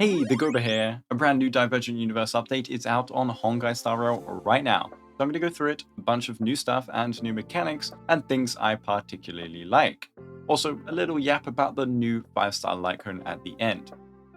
Hey, the Guoba here. A brand new Divergent Universe update is out on Honkai Star Rail right now. So I'm going to go through it, a bunch of new stuff and new mechanics, and things I particularly like. Also, a little yap about the new 5-star light cone at the end.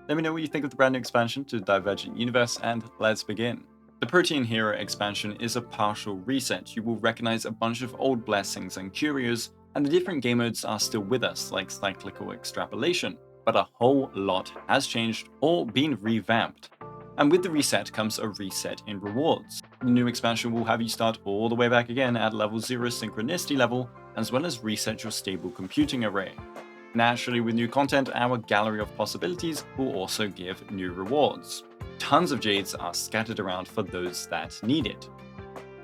Let me know what you think of the brand new expansion to Divergent Universe, and let's begin. The Protean Hero expansion is a partial reset. You will recognize a bunch of old blessings and curios, and the different game modes are still with us, like cyclical extrapolation, but a whole lot has changed or been revamped. And with the reset comes a reset in rewards. The new expansion will have you start all the way back again at level 0 synchronicity level, as well as reset your stable computing array. Naturally, with new content, our gallery of possibilities will also give new rewards. Tons of jades are scattered around for those that need it.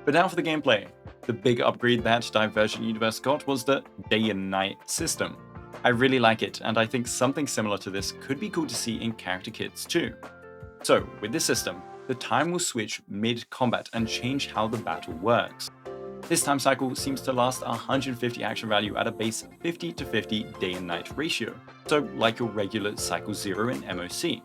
But now for the gameplay. The big upgrade that Divergent Universe got was the Day and Night System. I really like it, and I think something similar to this could be cool to see in character kits too. So, with this system, the time will switch mid-combat and change how the battle works. This time cycle seems to last 150 action value at a base 50 to 50 day and night ratio, so like your regular cycle 0 in MOC.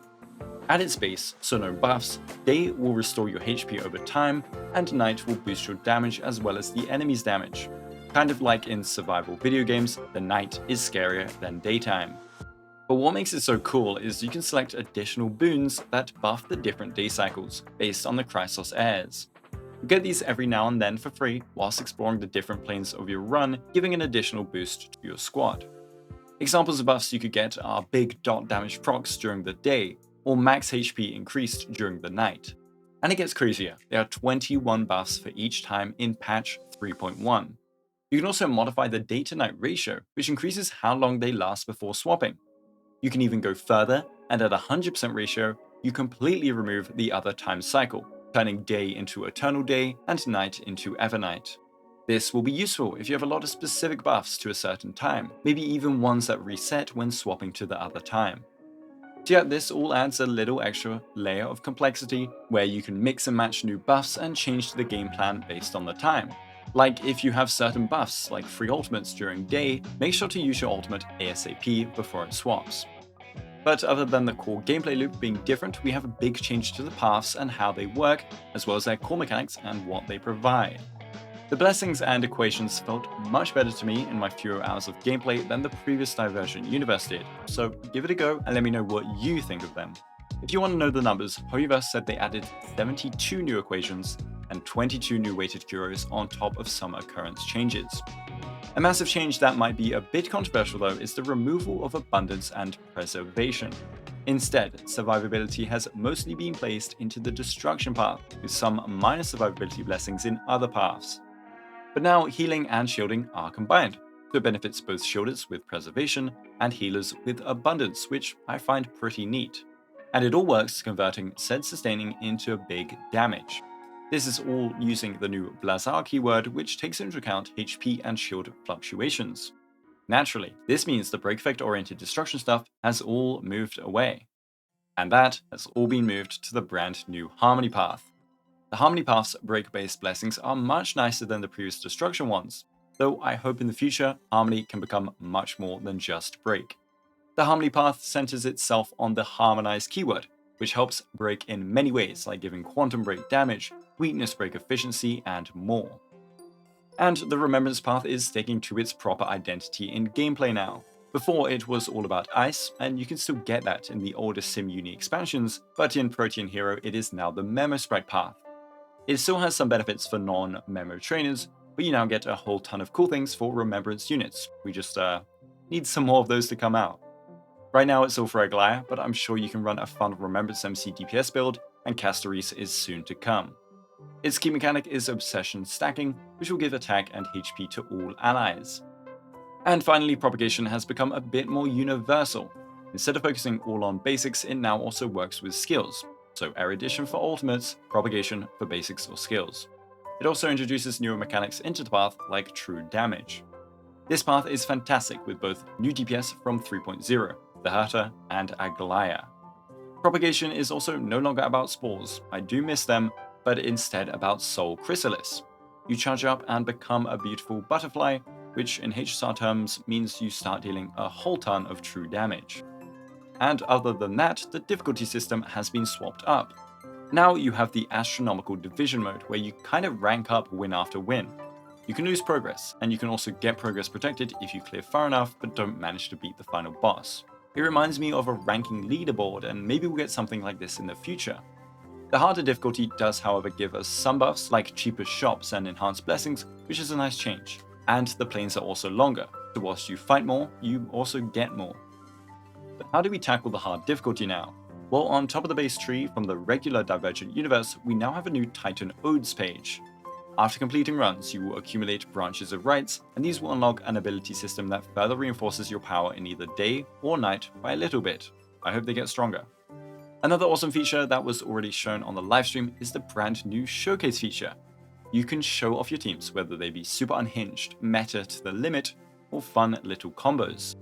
At its base, so no buffs, day will restore your HP over time, and night will boost your damage as well as the enemy's damage. Kind of like in survival video games, the night is scarier than daytime. But what makes it so cool is you can select additional boons that buff the different day cycles, based on the chrysos heirs. You get these every now and then for free, whilst exploring the different planes of your run, giving an additional boost to your squad. Examples of buffs you could get are big dot damage procs during the day, or max HP increased during the night. And it gets crazier, there are 21 buffs for each time in patch 3.1. You can also modify the day to night ratio, which increases how long they last before swapping. You can even go further, and at 100% ratio, you completely remove the other time cycle, turning day into eternal day and night into evernight. This will be useful if you have a lot of specific buffs to a certain time, maybe even ones that reset when swapping to the other time. So yeah, this all adds a little extra layer of complexity where you can mix and match new buffs and change the game plan based on the time. Like if you have certain buffs, like free ultimates during day, make sure to use your ultimate ASAP before it swaps. But other than the core gameplay loop being different, we have a big change to the paths and how they work, as well as their core mechanics and what they provide. The blessings and equations felt much better to me in my fewer hours of gameplay than the previous Divergent Universe did, so give it a go and let me know what you think of them. If you want to know the numbers, Hoyoverse said they added 72 new equations and 22 new weighted curios on top of some occurrence changes. A massive change that might be a bit controversial though is the removal of abundance and preservation. Instead, survivability has mostly been placed into the destruction path, with some minor survivability blessings in other paths. But now healing and shielding are combined, so it benefits both shielders with preservation and healers with abundance, which I find pretty neat. And it all works converting said sustaining into big damage. This is all using the new Blazar keyword, which takes into account HP and shield fluctuations. Naturally, this means the break effect oriented destruction stuff has all moved away. And that has all been moved to the brand new Harmony path. The Harmony path's break-based blessings are much nicer than the previous destruction ones, though I hope in the future Harmony can become much more than just break. The Harmony path centers itself on the harmonize keyword, which helps break in many ways like giving quantum break damage, weakness break efficiency, and more. And the Remembrance path is sticking to its proper identity in gameplay now. Before it was all about ice, and you can still get that in the older SimUni expansions, but in Protean Hero it is now the Memo Sprite path. It still has some benefits for non-Memo trainers, but you now get a whole ton of cool things for Remembrance units. We just need some more of those to come out. Right now it's all for Aglaya, but I'm sure you can run a fun Remembrance MC DPS build, and Castoris is soon to come. Its key mechanic is Obsession stacking, which will give attack and HP to all allies. And finally, Propagation has become a bit more universal. Instead of focusing all on basics, it now also works with skills. So Erudition for ultimates, Propagation for basics or skills. It also introduces newer mechanics into the path like true damage. This path is fantastic with both new DPS from 3.0, the Herta and Aglaya. Propagation is also no longer about spores, I do miss them, but instead about soul chrysalis. You charge up and become a beautiful butterfly, which in HSR terms means you start dealing a whole ton of true damage. and other than that, the difficulty system has been swapped up. Now you have the astronomical division mode, where you kind of rank up win after win. You can lose progress, and you can also get progress protected if you clear far enough but don't manage to beat the final boss. It reminds me of a ranking leaderboard, and maybe we'll get something like this in the future. The harder difficulty does however give us some buffs like cheaper shops and enhanced blessings, which is a nice change. And the planes are also longer, so whilst you fight more, you also get more. But how do we tackle the hard difficulty now? Well, on top of the base tree from the regular Divergent Universe, we now have a new Titan Odes page. After completing runs, you will accumulate branches of rights, and these will unlock an ability system that further reinforces your power in either day or night by a little bit. I hope they get stronger. Another awesome feature that was already shown on the livestream is the brand new Showcase feature. You can show off your teams, whether they be super unhinged, meta to the limit, or fun little combos.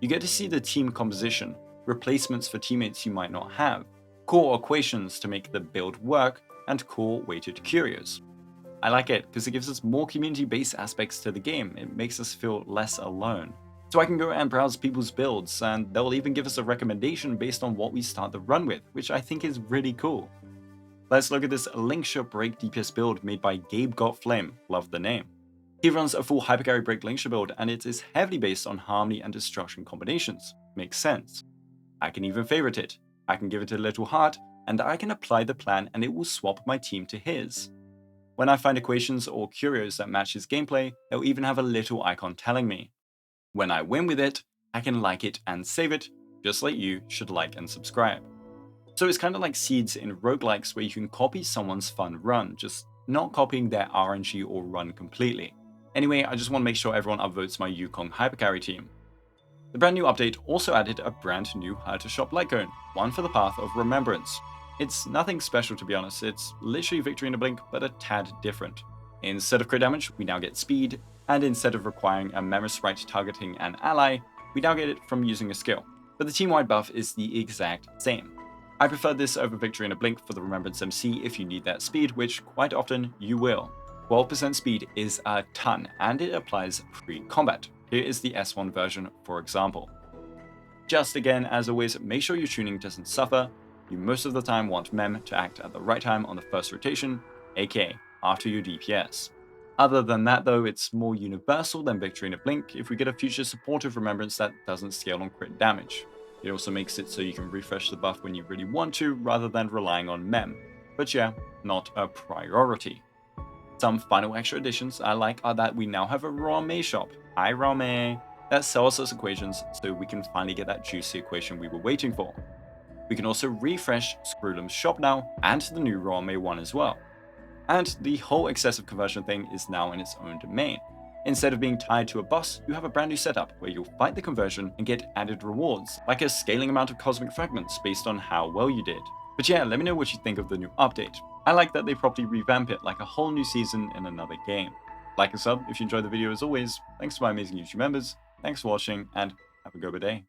You get to see the team composition, replacements for teammates you might not have, core equations to make the build work, and core weighted curios. I like it because it gives us more community-based aspects to the game. It makes us feel less alone. So I can go and browse people's builds, and they'll even give us a recommendation based on what we start the run with, which I think is really cool. Let's look at this Linkshot Break DPS build made by Gabe Got Flame, love the name. He runs a full Hypercarry Break Linkshot build, and it is heavily based on Harmony and Destruction combinations. Makes sense. I can even favorite it. I can give it a little heart, and I can apply the plan and it will swap my team to his. When I find equations or curios that match his gameplay, they'll even have a little icon telling me. When I win with it, I can like it and save it, just like you should like and subscribe. So it's kind of like seeds in roguelikes where you can copy someone's fun run, just not copying their RNG or run completely. Anyway, I just want to make sure everyone upvotes my Yukong Hypercarry team. The brand new update also added a brand new Herta shop Lycone, one for the Path of Remembrance. It's nothing special to be honest, it's literally Victory in a Blink, but a tad different. Instead of crit damage, we now get speed, and instead of requiring a Memory Right targeting an ally, we now get it from using a skill. But the team-wide buff is the exact same. I prefer this over Victory in a Blink for the Remembrance MC if you need that speed, which quite often you will. 12% speed is a ton, and it applies pre-combat. Here is the S1 version, for example. Just again, as always, make sure your tuning doesn't suffer. You most of the time want Mem to act at the right time on the first rotation, aka after your DPS. Other than that though, it's more universal than Victory in a Blink if we get a future supportive Remembrance that doesn't scale on crit damage. It also makes it so you can refresh the buff when you really want to, rather than relying on Mem. But yeah, not a priority. Some final extra additions I like are that we now have a Rame shop, hi Rame, that sells us equations so we can finally get that juicy equation we were waiting for. We can also refresh Screwlum's shop now, and the new Rame one as well. And the whole excessive conversion thing is now in its own domain. Instead of being tied to a boss, you have a brand new setup where you'll fight the conversion and get added rewards, like a scaling amount of cosmic fragments based on how well you did. But yeah, let me know what you think of the new update. I like that they properly revamp it like a whole new season in another game. Like and sub if you enjoyed the video as always. Thanks to my amazing YouTube members, thanks for watching, and have a Guoba day.